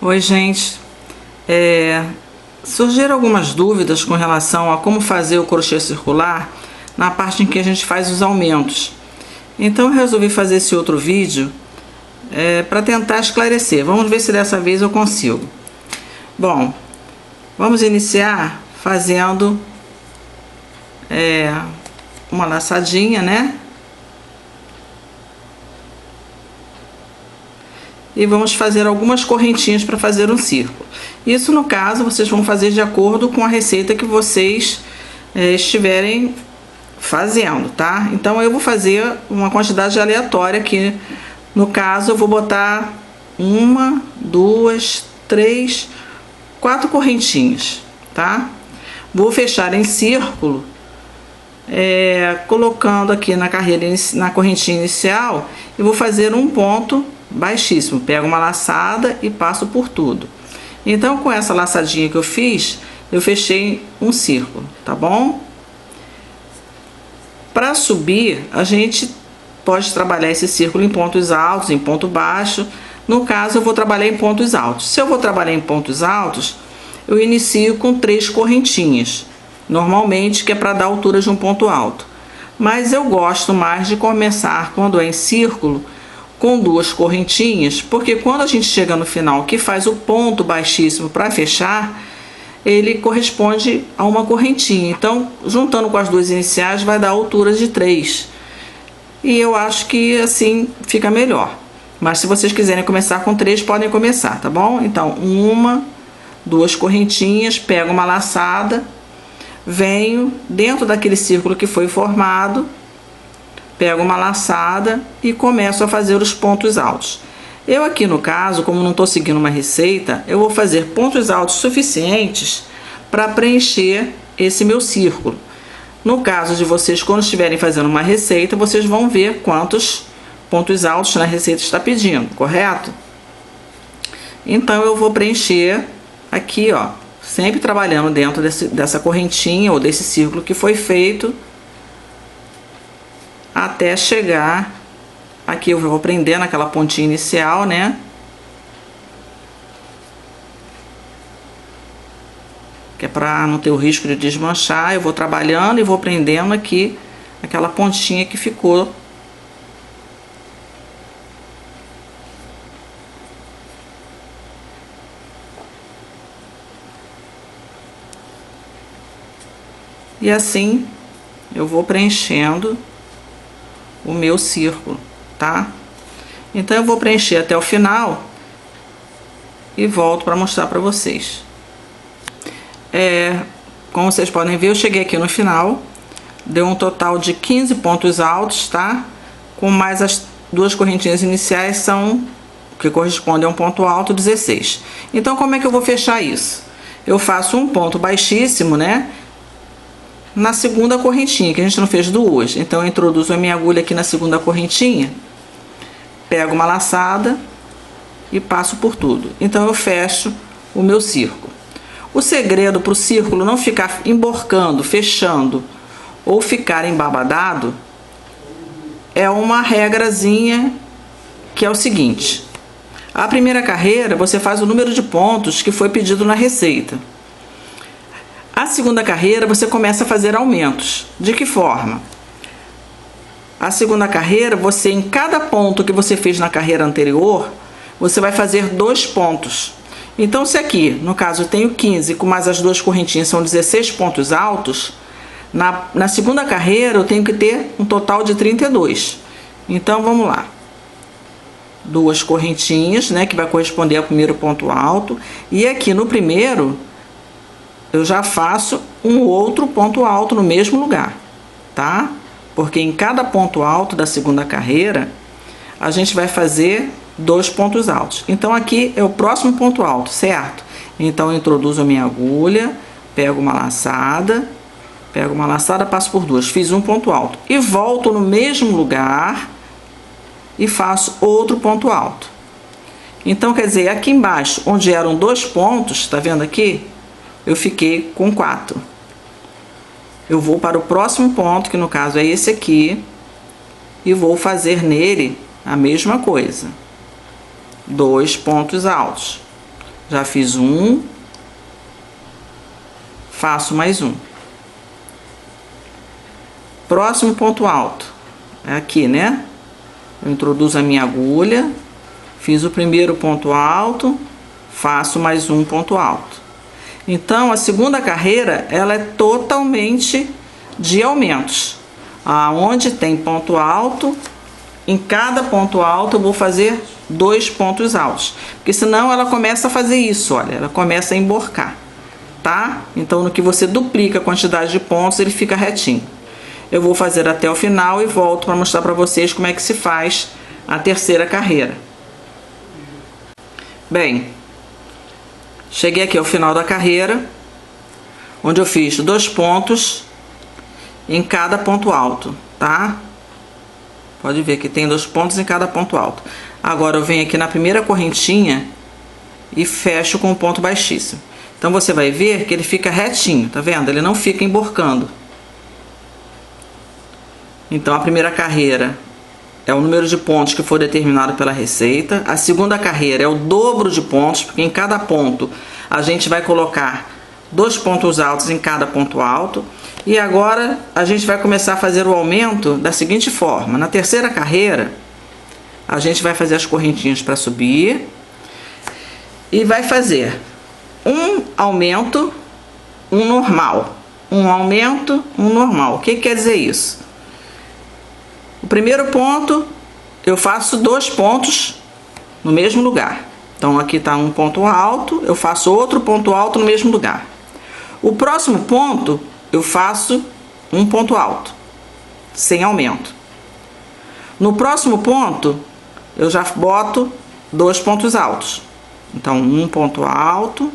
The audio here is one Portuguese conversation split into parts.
Oi, gente. Surgiram algumas dúvidas com relação a como fazer o crochê circular na parte em que a gente faz os aumentos. Então eu resolvi fazer esse outro vídeo para tentar esclarecer. Vamos ver se dessa vez eu consigo. Bom, vamos iniciar fazendo uma laçadinha, né? E vamos fazer algumas correntinhas para fazer um círculo. Isso, no caso, vocês vão fazer de acordo com a receita que vocês estiverem fazendo, tá? Então eu vou fazer uma quantidade aleatória aqui. No caso, eu vou botar 1, 2, 3, 4 correntinhas, tá? Vou fechar em círculo, colocando aqui na correntinha inicial, e vou fazer um ponto baixíssimo. Pego uma laçada e passo por tudo. Então, com essa laçadinha que eu fiz, eu fechei um círculo, tá bom? Para subir, a gente pode trabalhar esse círculo em pontos altos, em ponto baixo. No caso, eu vou trabalhar em pontos altos. Se eu vou trabalhar em pontos altos, eu inicio com 3 correntinhas, normalmente, que é para dar a altura de um ponto alto. Mas eu gosto mais de começar, quando é em círculo, com 2 correntinhas, porque quando a gente chega no final, que faz o ponto baixíssimo para fechar, ele corresponde a uma correntinha. Então, juntando com as 2 iniciais, vai dar altura de 3. E eu acho que assim fica melhor. Mas se vocês quiserem começar com 3, podem começar, tá bom? Então, 1, 2 correntinhas, pego uma laçada, venho dentro daquele círculo que foi formado, pego uma laçada e começo a fazer os pontos altos. Eu aqui, no caso, como não estou seguindo uma receita, eu vou fazer pontos altos suficientes para preencher esse meu círculo. No caso de vocês, quando estiverem fazendo uma receita, vocês vão ver quantos pontos altos na receita está pedindo, correto? Então eu vou preencher aqui, ó, sempre trabalhando dentro dessa correntinha ou desse círculo que foi feito, até chegar aqui. Eu vou prender naquela pontinha inicial, né? Que é para não ter o risco de desmanchar. Eu vou trabalhando e vou prendendo aqui aquela pontinha que ficou. E assim eu vou preenchendo o meu círculo, tá? Então eu vou preencher até o final e volto para mostrar para vocês. Como vocês podem ver, eu cheguei aqui no final, deu um total de 15 pontos altos, tá? Com mais as 2 correntinhas iniciais, são que correspondem a um ponto alto, 16. Então, como é que eu vou fechar isso? Eu faço um ponto baixíssimo, né? Na segunda correntinha, que a gente não fez 2. Então eu introduzo a minha agulha aqui na segunda correntinha, pego uma laçada e passo por tudo. Então eu fecho o meu círculo. O segredo para o círculo não ficar emborcando, fechando ou ficar embabadado é uma regrazinha, que é o seguinte: a primeira carreira você faz o número de pontos que foi pedido na receita. A segunda carreira você começa a fazer aumentos. De que forma? A segunda carreira, você, em cada ponto que você fez na carreira anterior, você vai fazer 2 pontos. Então, se aqui, no caso, eu tenho 15, com mais as 2 correntinhas são 16 pontos altos, na segunda carreira eu tenho que ter um total de 32. Então, vamos lá. 2 correntinhas, né, que vai corresponder ao primeiro ponto alto. E aqui no primeiro, eu já faço um outro ponto alto no mesmo lugar, tá? Porque em cada ponto alto da segunda carreira, a gente vai fazer 2 pontos altos. Então, aqui é o próximo ponto alto, certo? Então, eu introduzo a minha agulha, pego uma laçada, passo por 2, fiz um ponto alto. E volto no mesmo lugar e faço outro ponto alto. Então, quer dizer, aqui embaixo, onde eram 2 pontos, tá vendo aqui? Eu fiquei com 4. Eu vou para o próximo ponto, que no caso é esse aqui, e vou fazer nele a mesma coisa. 2 pontos altos. Já fiz um, faço mais um. Próximo ponto alto é aqui, né? Eu introduzo a minha agulha, fiz o primeiro ponto alto, faço mais um ponto alto. Então, a segunda carreira, ela é totalmente de aumentos. Aonde tem ponto alto, em cada ponto alto eu vou fazer 2 pontos altos. Porque senão ela começa a fazer isso, olha, ela começa a emborcar, tá? Então, no que você duplica a quantidade de pontos, ele fica retinho. Eu vou fazer até o final e volto para mostrar para vocês como é que se faz a terceira carreira. Bem, cheguei aqui ao final da carreira, onde eu fiz 2 pontos em cada ponto alto, tá? Pode ver que tem 2 pontos em cada ponto alto. Agora eu venho aqui na primeira correntinha e fecho com um ponto baixíssimo. Então você vai ver que ele fica retinho, tá vendo? Ele não fica emborcando. Então a primeira carreira é o número de pontos que for determinado pela receita. A segunda carreira é o dobro de pontos, porque em cada ponto a gente vai colocar 2 pontos altos em cada ponto alto. E agora a gente vai começar a fazer o aumento da seguinte forma. Na terceira carreira, a gente vai fazer as correntinhas para subir e vai fazer um aumento, um normal. Um aumento, um normal. O que quer dizer isso? O primeiro ponto, eu faço 2 pontos no mesmo lugar. Então, aqui está um ponto alto, eu faço outro ponto alto no mesmo lugar. O próximo ponto, eu faço um ponto alto, sem aumento. No próximo ponto, eu já boto 2 pontos altos. Então, um ponto alto,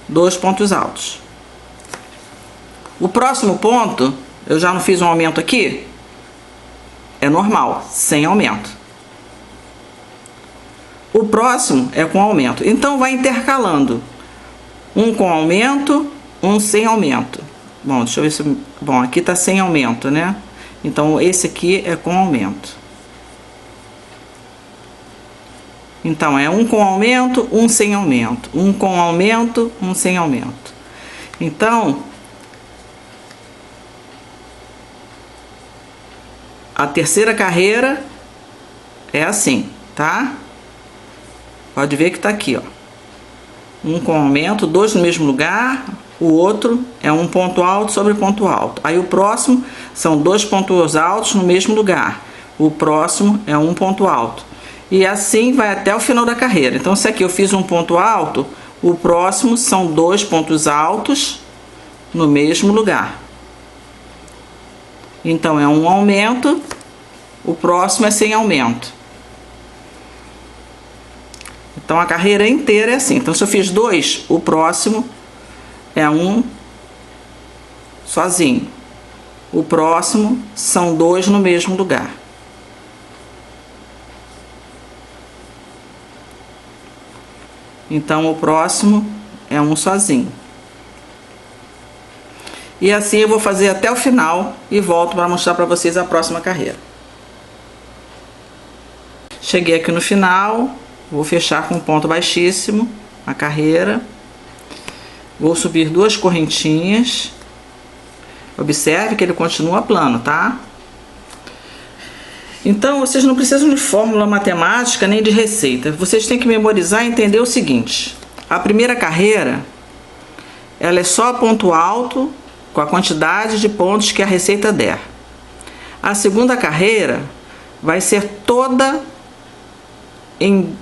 2 pontos altos. O próximo ponto, eu já não fiz um aumento aqui, é normal, sem aumento. O próximo é com aumento. Então vai intercalando. Um com aumento, um sem aumento. Bom, deixa eu ver se... Bom, aqui tá sem aumento, né? Então esse aqui é com aumento. Então é um com aumento, um sem aumento. Um com aumento, um sem aumento. Então... a terceira carreira é assim, tá? Pode ver que tá aqui, ó. Um com aumento, 2 no mesmo lugar, o outro é um ponto alto sobre ponto alto. Aí o próximo são 2 pontos altos no mesmo lugar. O próximo é um ponto alto. E assim vai até o final da carreira. Então, se aqui eu fiz um ponto alto, o próximo são 2 pontos altos no mesmo lugar. Então é um aumento, o próximo é sem aumento. Então a carreira inteira é assim. Então se eu fiz 2, o próximo é um sozinho. O próximo são 2 no mesmo lugar. Então o próximo é um sozinho. E assim eu vou fazer até o final e volto para mostrar para vocês a próxima carreira. Cheguei aqui no final, vou fechar com um ponto baixíssimo a carreira. Vou subir 2 correntinhas. Observe que ele continua plano, tá? Então, vocês não precisam de fórmula matemática nem de receita. Vocês têm que memorizar e entender o seguinte. A primeira carreira, ela é só ponto alto com a quantidade de pontos que a receita der. A segunda carreira vai ser toda em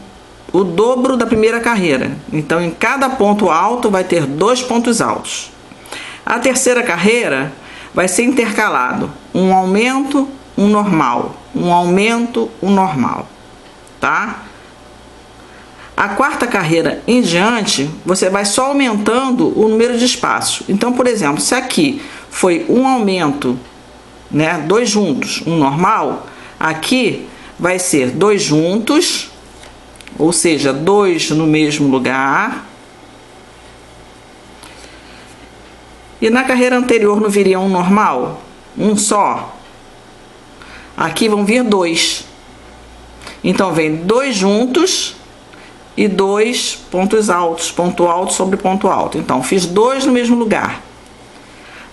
o dobro da primeira carreira. Então, em cada ponto alto vai ter 2 pontos altos. A terceira carreira vai ser intercalado um aumento, um normal, um aumento, um normal, tá? A quarta carreira em diante, você vai só aumentando o número de espaços. Então, por exemplo, se aqui foi um aumento, né, 2 juntos, um normal, aqui vai ser 2 juntos, ou seja, 2 no mesmo lugar. E na carreira anterior não viria um normal? Um só? Aqui vão vir 2. Então, vem 2 juntos e 2 pontos altos, ponto alto sobre ponto alto. Então, fiz 2 no mesmo lugar.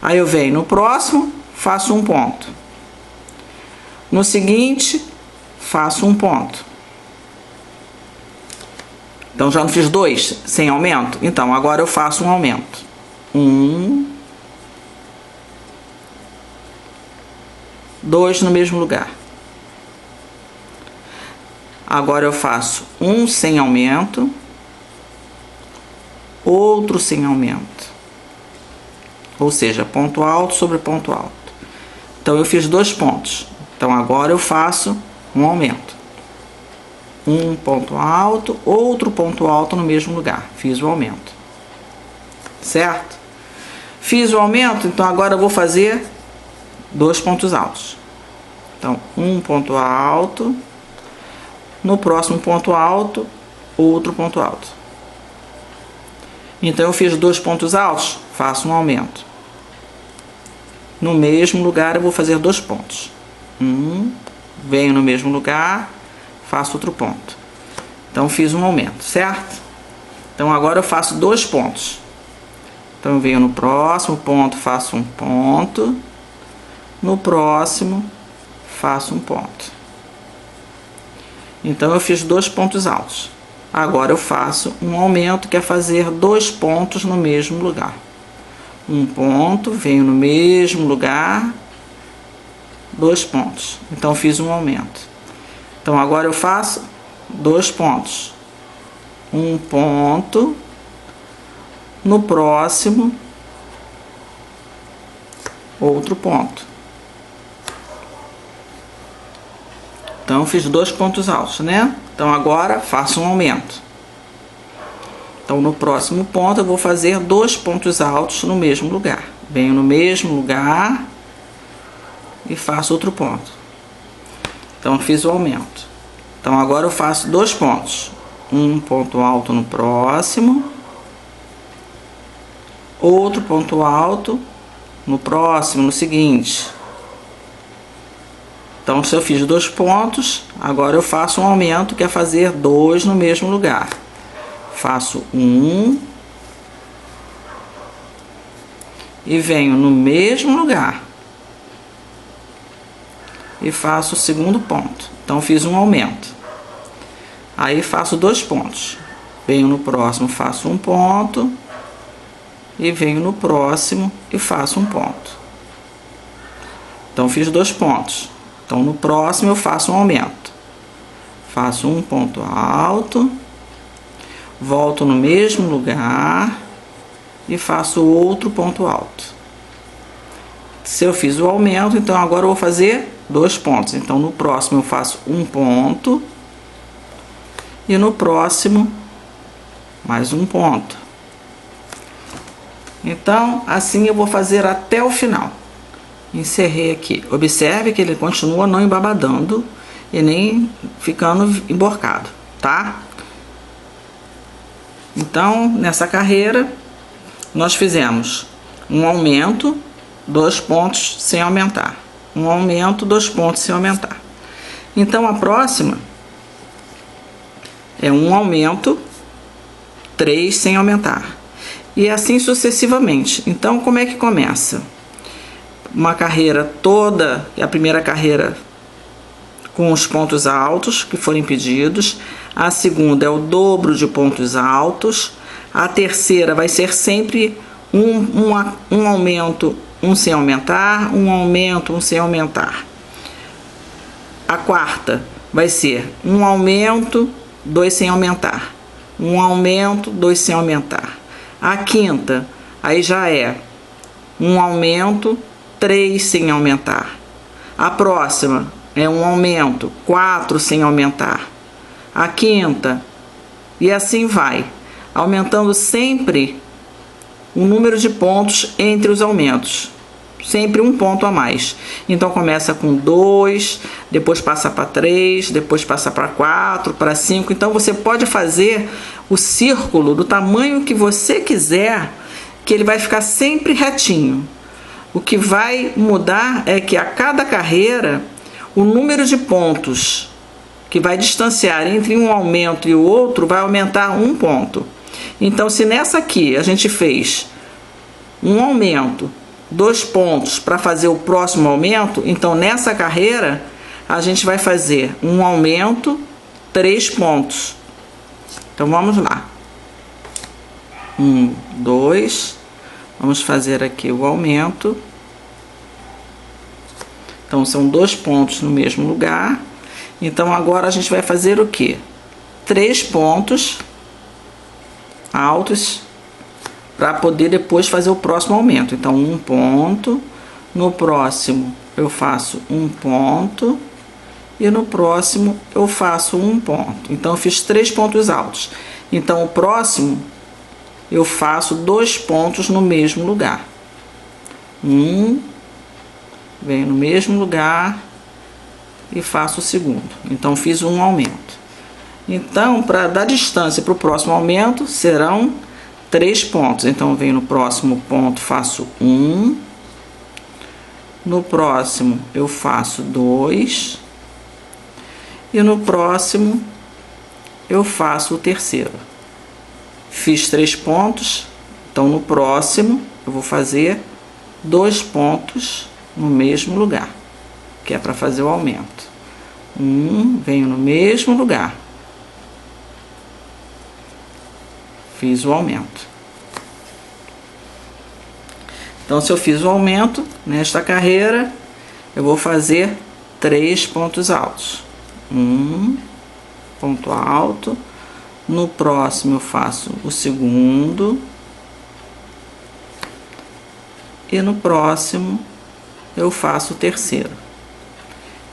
Aí eu venho no próximo, faço um ponto. No seguinte, faço um ponto. Então, já não fiz 2 sem aumento? Então, agora eu faço um aumento. 1, 2 no mesmo lugar. Agora eu faço um sem aumento, outro sem aumento. Ou seja, ponto alto sobre ponto alto. Então, eu fiz 2 pontos. Então, agora eu faço um aumento. Um ponto alto, outro ponto alto no mesmo lugar. Fiz o aumento. Certo? Fiz o aumento, então agora eu vou fazer 2 pontos altos. Então, um ponto alto. No próximo ponto alto, outro ponto alto. Então, eu fiz 2 pontos altos, faço um aumento. No mesmo lugar, eu vou fazer 2 pontos. Venho no mesmo lugar, faço outro ponto. Então, fiz um aumento, certo? Então, agora eu faço 2 pontos. Então, eu venho no próximo ponto, faço um ponto. No próximo, faço um ponto. Então, eu fiz 2 pontos altos. Agora, eu faço um aumento, que é fazer 2 pontos no mesmo lugar. Um ponto, venho no mesmo lugar, 2 pontos. Então, fiz um aumento. Então, agora eu faço 2 pontos. Um ponto. No próximo, outro ponto. Então, eu fiz 2 pontos altos, né? Então, agora faço um aumento. Então, no próximo ponto, eu vou fazer 2 pontos altos no mesmo lugar. Venho no mesmo lugar e faço outro ponto. Então, eu fiz o aumento. Então, agora eu faço 2 pontos. Um ponto alto no próximo. Outro ponto alto no próximo, no seguinte. Então, se eu fiz 2 pontos, agora eu faço um aumento, que é fazer 2 no mesmo lugar. Faço 1 e venho no mesmo lugar e faço o segundo ponto. Então, fiz um aumento. Aí, faço 2 pontos. Venho no próximo, faço um ponto e venho no próximo e faço um ponto. Então, fiz 2 pontos. Então, no próximo eu faço um aumento. Faço um ponto alto, volto no mesmo lugar e faço outro ponto alto. Se eu fiz o aumento, então agora eu vou fazer 2 pontos. Então, no próximo eu faço um ponto e no próximo mais um ponto. Então, assim eu vou fazer até o final. Encerrei aqui. Observe que ele continua não embabadando e nem ficando emborcado, tá? Então, nessa carreira, nós fizemos um aumento, 2 pontos sem aumentar. Um aumento, 2 pontos sem aumentar. Então, a próxima é um aumento, 3 sem aumentar. E assim sucessivamente. Então, como é que começa? Uma carreira toda, a primeira carreira com os pontos altos que forem pedidos, a segunda é o dobro de pontos altos, a terceira vai ser sempre um aumento, um sem aumentar, um aumento, um sem aumentar. A quarta vai ser um aumento, 2 sem aumentar, um aumento, 2 sem aumentar. A quinta, aí já é um aumento, 3 sem aumentar. A próxima é um aumento, 4 sem aumentar. A quinta, e assim vai, aumentando sempre o número de pontos entre os aumentos. Sempre um ponto a mais. Então, começa com 2, depois passa para 3, depois passa para 4, para 5. Então, você pode fazer o círculo do tamanho que você quiser, que ele vai ficar sempre retinho. O que vai mudar é que a cada carreira, o número de pontos que vai distanciar entre um aumento e o outro, vai aumentar 1 ponto. Então, se nessa aqui a gente fez um aumento, 2 pontos para fazer o próximo aumento, então nessa carreira a gente vai fazer um aumento, 3 pontos. Então vamos lá. 1, 2, vamos fazer aqui o aumento. Então são 2 pontos no mesmo lugar. Então agora a gente vai fazer o que? 3 pontos altos para poder depois fazer o próximo aumento. Então 1 ponto, no próximo eu faço 1 ponto e no próximo eu faço 1 ponto. Então eu fiz 3 pontos altos. Então o próximo eu faço 2 pontos no mesmo lugar. Venho no mesmo lugar e faço o segundo. Então fiz um aumento. Então, para dar distância para o próximo aumento, serão 3 pontos. Então venho no próximo ponto, faço 1. No próximo eu faço 2. E no próximo eu faço o terceiro. Fiz 3 pontos. Então no próximo eu vou fazer 2 pontos no mesmo lugar, que é para fazer o aumento. Venho no mesmo lugar, fiz o aumento. Então, se eu fiz o aumento nesta carreira, eu vou fazer 3 pontos altos. 1 ponto alto. No próximo eu faço o segundo. E no próximo eu faço o terceiro.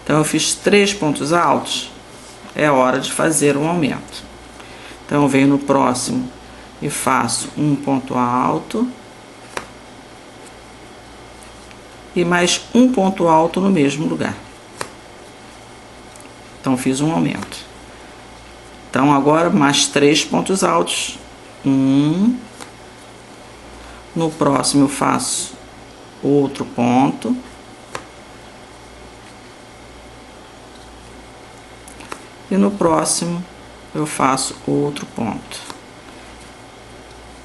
Então eu fiz 3 pontos altos, é hora de fazer um aumento. Então eu venho no próximo e faço 1 ponto alto e mais 1 ponto alto no mesmo lugar. Então fiz um aumento. Então agora mais 3 pontos altos. No próximo eu faço outro ponto. E no próximo eu faço outro ponto.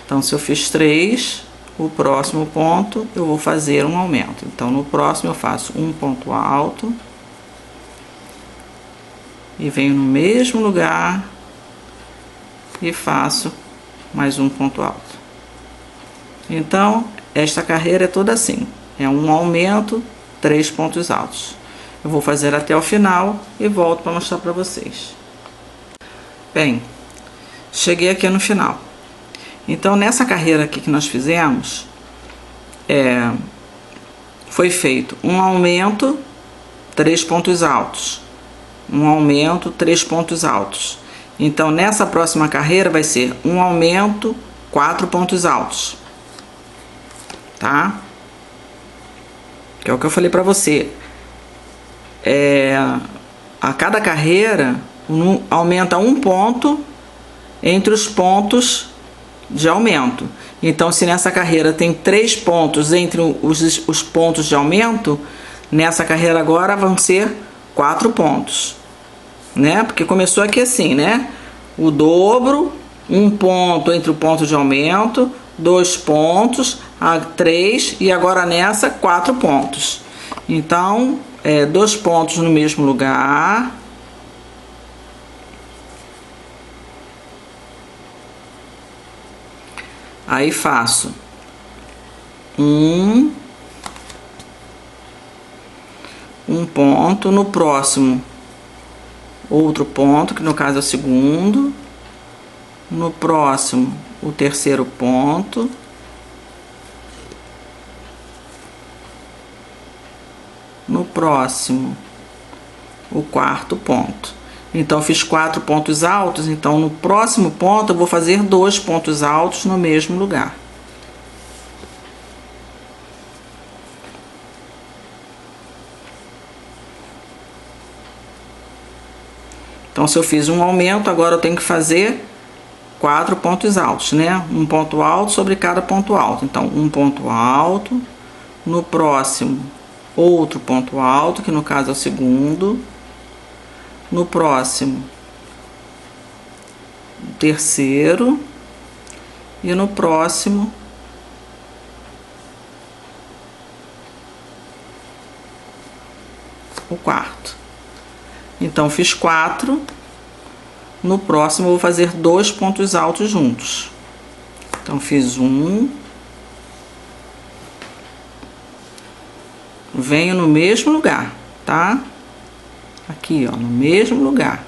Então, se eu fiz 3, o próximo ponto eu vou fazer um aumento. Então, no próximo eu faço 1 ponto alto e venho no mesmo lugar e faço mais 1 ponto alto. Então, esta carreira é toda assim. É um aumento, 3 pontos altos. Eu vou fazer até o final e volto para mostrar para vocês. Bem, cheguei aqui no final. Então, nessa carreira aqui que nós fizemos, foi feito um aumento, 3 pontos altos. Um aumento, 3 pontos altos. Então, nessa próxima carreira vai ser um aumento, 4 pontos altos. Tá? Que é o que eu falei para você. A cada carreira aumenta 1 ponto entre os pontos de aumento. Então, se nessa carreira tem 3 pontos entre os pontos de aumento, nessa carreira agora vão ser 4 pontos, né? Porque começou aqui assim, né? O dobro, 1 ponto entre o ponto de aumento, 2 pontos, 3 e agora nessa 4 pontos. Então, 2 pontos no mesmo lugar. Aí faço um ponto, no próximo outro ponto, que no caso é o segundo, no próximo o terceiro ponto, no próximo o quarto ponto. Então, fiz 4 pontos altos, então no próximo ponto eu vou fazer 2 pontos altos no mesmo lugar. Então, se eu fiz um aumento, agora eu tenho que fazer 4 pontos altos, né? Um ponto alto sobre cada ponto alto. Então, um ponto alto, no próximo outro ponto alto, que no caso é o segundo. no próximo o terceiro e no próximo o quarto. Então fiz 4. No próximo eu vou fazer 2 pontos altos juntos. Então fiz 1, venho no mesmo lugar, tá? Aqui, ó, no mesmo lugar.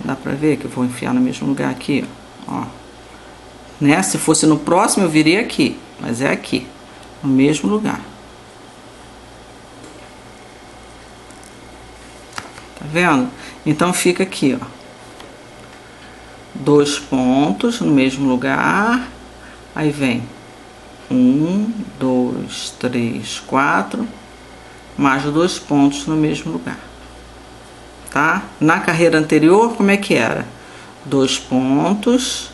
Dá pra ver que eu vou enfiar no mesmo lugar aqui, ó. Né? Se fosse no próximo eu viria aqui, mas é aqui, no mesmo lugar. Tá vendo? Então fica aqui, ó. 2 pontos no mesmo lugar. Aí vem 1, 2, 3, 4, mais 2 pontos no mesmo lugar. Tá? Na carreira anterior, como é que era? 2 pontos,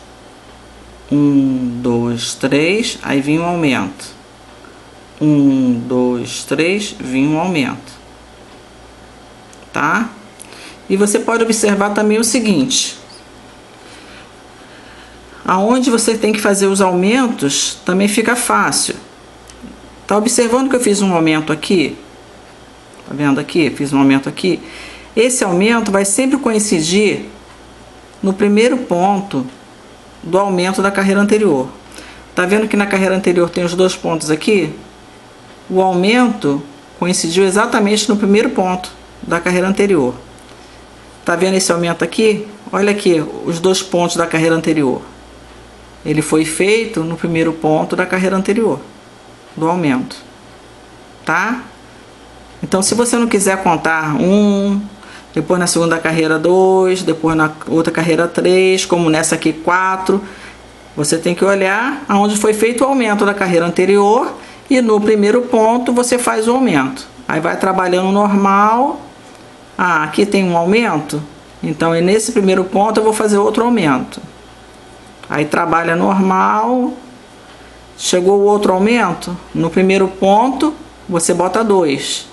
1, 2, 3, aí vinha um aumento. 1, 2, 3, vinha um aumento. Tá? E você pode observar também o seguinte: aonde você tem que fazer os aumentos, também fica fácil. Tá observando que eu fiz um aumento aqui? Tá vendo aqui? Fiz um aumento aqui. Esse aumento vai sempre coincidir no primeiro ponto do aumento da carreira anterior. Tá vendo que na carreira anterior tem os 2 pontos aqui? O aumento coincidiu exatamente no primeiro ponto da carreira anterior. Tá vendo esse aumento aqui? Olha aqui, os 2 pontos da carreira anterior. Ele foi feito no primeiro ponto da carreira anterior, do aumento. Tá? Então, se você não quiser contar 1, depois na segunda carreira 2, depois na outra carreira 3, como nessa aqui 4, você tem que olhar aonde foi feito o aumento da carreira anterior e no primeiro ponto você faz o aumento. Aí vai trabalhando normal. Ah, aqui tem um aumento, então é nesse primeiro ponto eu vou fazer outro aumento. Aí trabalha normal. Chegou o outro aumento, no primeiro ponto você bota 2.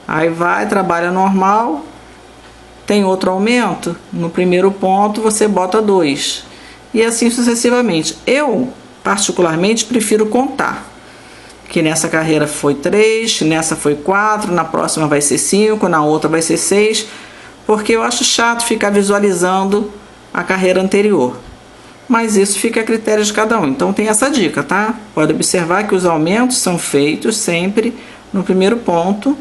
Aí vai, trabalha normal. Tem outro aumento, no primeiro ponto você bota 2. E assim sucessivamente. Eu, particularmente, prefiro contar. Que nessa carreira foi 3, nessa foi 4, na próxima vai ser 5, na outra vai ser 6. Porque eu acho chato ficar visualizando a carreira anterior. Mas isso fica a critério de cada um. Então tem essa dica, tá? Pode observar que os aumentos são feitos sempre no primeiro ponto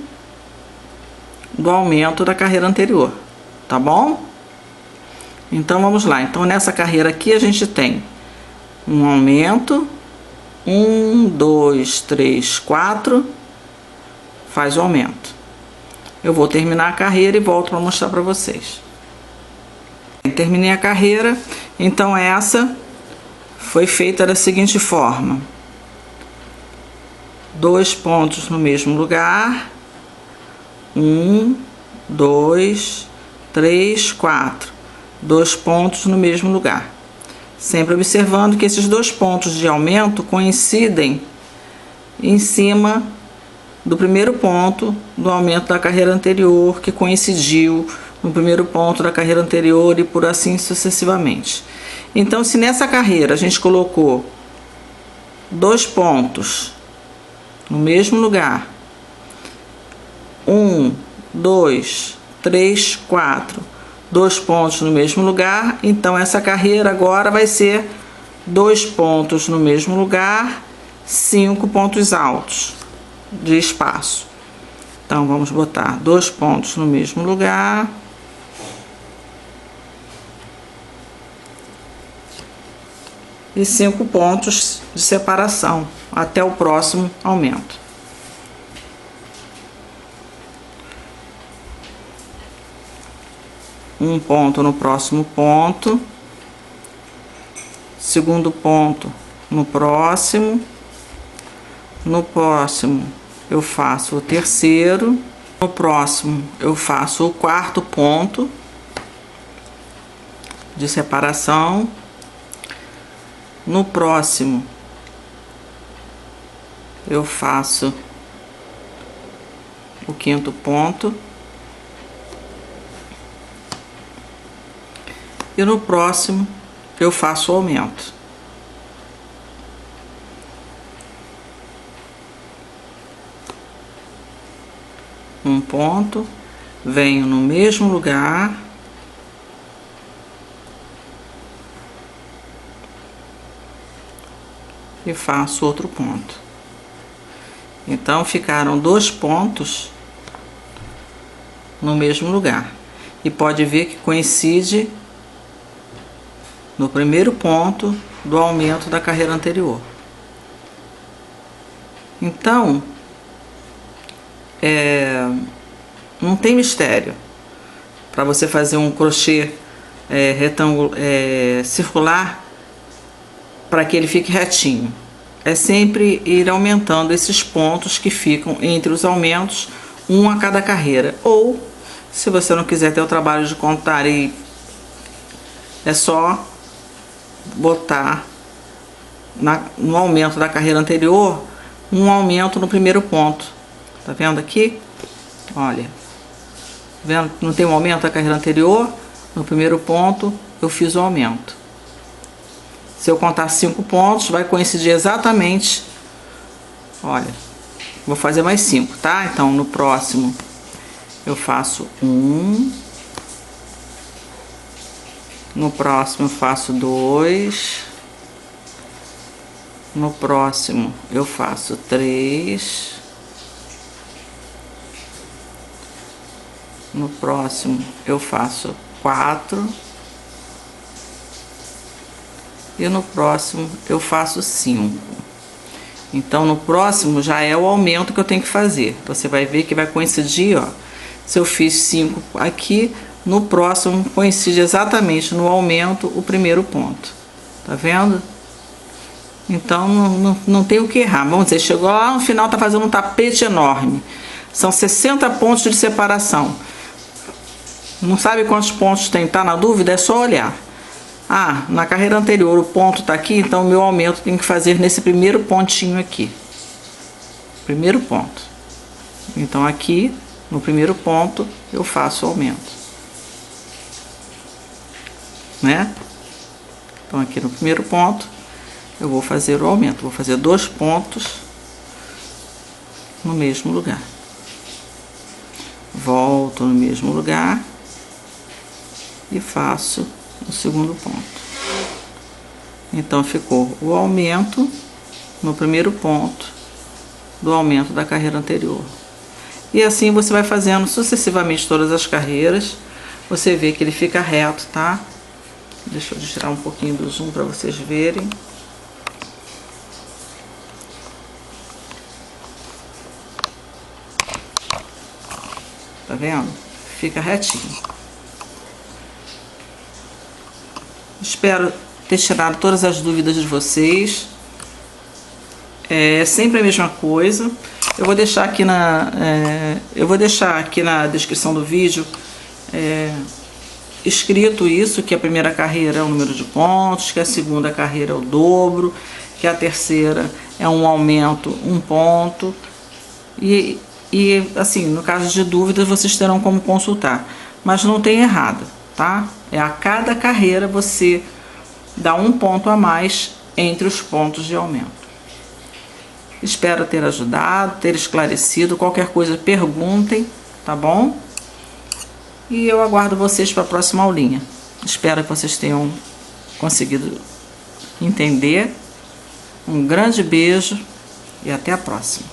do aumento da carreira anterior. Tá bom? Então vamos lá. Então nessa carreira aqui a gente tem um aumento. 1, 2, 3, 4. Faz o aumento. Eu vou terminar a carreira e volto para mostrar para vocês. Terminei a carreira. Então essa foi feita da seguinte forma: 2 pontos no mesmo lugar. 1, 2, 3, 4. 2 pontos no mesmo lugar. Sempre observando que esses 2 pontos de aumento coincidem em cima do primeiro ponto do aumento da carreira anterior, que coincidiu no primeiro ponto da carreira anterior e por assim sucessivamente. Então, se nessa carreira a gente colocou 2 pontos no mesmo lugar, 1, 2, 3, 4, 2 pontos no mesmo lugar, então essa carreira agora vai ser 2 pontos no mesmo lugar, 5 pontos altos de espaço. Então vamos botar 2 pontos no mesmo lugar, e 5 pontos de separação até o próximo aumento. Um ponto no próximo ponto, segundo ponto no próximo eu faço o terceiro, no próximo eu faço o 4º ponto de separação, no próximo eu faço o 5º ponto e no próximo eu faço o aumento. Um ponto, venho no mesmo lugar, e faço outro ponto. Então ficaram 2 pontos no mesmo lugar, e pode ver que coincide no primeiro ponto do aumento da carreira anterior. Então não tem mistério para você fazer um crochê circular para que ele fique retinho. É sempre ir aumentando esses pontos que ficam entre os aumentos, um a cada carreira. Ou, se você não quiser ter o trabalho de contar, é só botar no aumento da carreira anterior um aumento no primeiro ponto. Tá vendo aqui? Olha, vendo? Não tem um aumento da carreira anterior? No primeiro ponto eu fiz o aumento. Se eu contar 5 pontos, vai coincidir exatamente. Olha, vou fazer mais 5, tá? Então no próximo eu faço 1, no próximo eu faço 2, no próximo eu faço 3, no próximo eu faço 4 e no próximo eu faço 5. Então no próximo já é o aumento que eu tenho que fazer. Você vai ver que vai coincidir, ó. Se eu fiz 5 aqui, no próximo coincide exatamente no aumento o primeiro ponto. Tá vendo? Então não tem o que errar. Vamos dizer, chegou lá no final, tá fazendo um tapete enorme. São 60 pontos de separação. Não sabe quantos pontos tem? Tá na dúvida? É só olhar. Ah, na carreira anterior o ponto tá aqui, então o meu aumento tem que fazer nesse primeiro pontinho aqui. Primeiro ponto. Então aqui, no primeiro ponto, eu faço o aumento. Né? Então aqui no primeiro ponto, eu vou fazer o aumento. Vou fazer 2 pontos no mesmo lugar. Volto no mesmo lugar e faço o segundo ponto. Então ficou o aumento no primeiro ponto do aumento da carreira anterior. E assim você vai fazendo sucessivamente todas as carreiras. Você vê que ele fica reto, tá? Deixa eu tirar um pouquinho do zoom para vocês verem. Tá vendo? Fica retinho. Espero ter tirado todas as dúvidas de vocês. É sempre a mesma coisa. Eu vou deixar aqui na descrição do vídeo escrito isso, que a primeira carreira é o número de pontos, que a segunda carreira é o dobro, que a terceira é um aumento, 1 ponto. E assim, no caso de dúvidas, vocês terão como consultar. Mas não tem errado, tá? A cada carreira você dá 1 ponto a mais entre os pontos de aumento. Espero ter ajudado, ter esclarecido. Qualquer coisa, perguntem, tá bom? E eu aguardo vocês para a próxima aulinha. Espero que vocês tenham conseguido entender. Um grande beijo e até a próxima.